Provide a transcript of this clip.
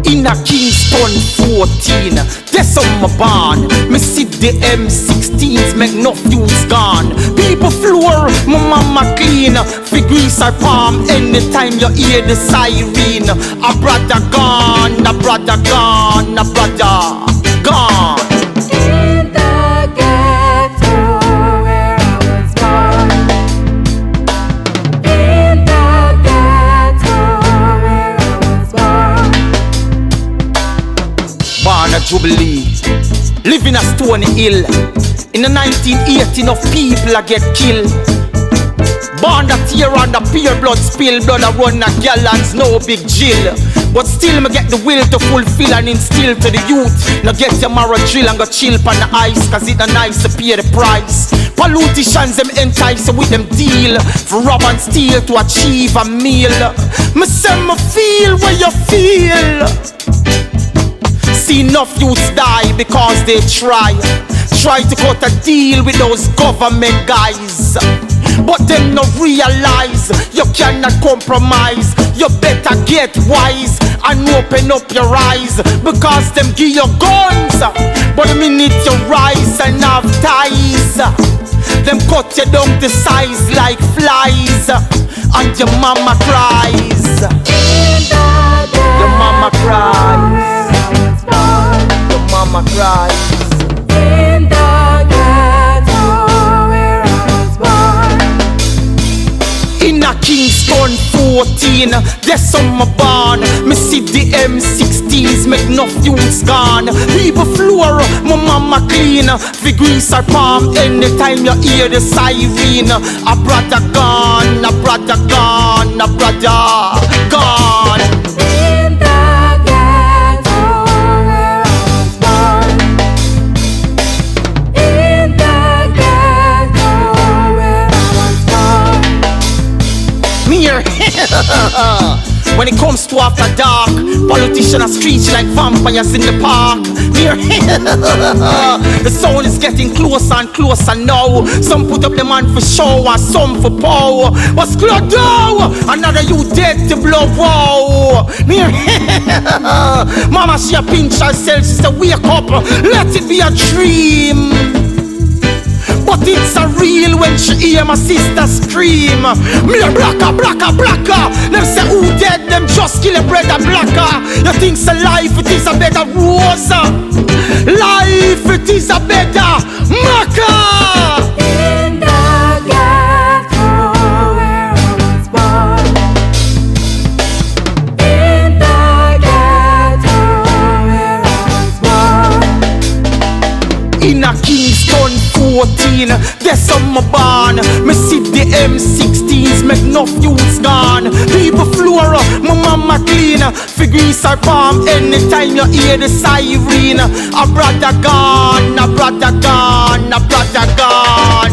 In a Kingston 14, that's on my barn. Me see the M16s, make no fuse gone. People floor, my mama clean. Fi grease her palm anytime you hear the siren. A brother gone, a brother gone, a brother gone. In the ghetto where I was born. In the ghetto where I was born. Born a Jubilee, live in a Stony Hill. In the 1980, enough people a get killed. Born that year on the pure blood spill. Blood a run a gallons, no big Jill. But still me get the will to fulfill and instill to the youth. Now get your marrow drill and go chill on the ice, cause it a nice to pay the price. Politicians them entice with them deal for rob and steal to achieve a meal. Me say me feel where you feel. See enough youths die because they try to cut a deal with those government guys. But them no realize you cannot compromise. You better get wise and open up your eyes, because them give you guns, but the minute you rise and have ties, them cut you down to size like flies, and your mama cries. Your mama cries. Your mama cries. In the ghetto where I was born. In a Kingston 14, that's on my barn. Me see the M16s, make no fuse gone. People floor, my mama clean. Fi grease her palm anytime you hear the siren. A brother gone, a brother gone, a brother gone. In the ghetto where I was born. In the ghetto where I was born. Me here. When it comes to after dark, politicians are screech like vampires in the park. Me here. The sound is getting closer and closer now. Some put up the man for show and some for power. But screw down, another you dead to blow. Wow. Me here. Mama, she a pinch herself, she say wake up, let it be a dream. But it's a real when she hear my sister scream. Me a blacker, blacker, blacker. Them say who dead, them just kill a brother blacker. You think say life it is a better rose. Life it is a better maca. In the ghetto where I was born. In the ghetto where I was born. In a Kingston 14, that's on my barn. Me see the M16s, make no fuse gone. People floor, my mama clean. Fi grease her palm anytime you hear the siren. A brother gone, a brother gone, a brother gone.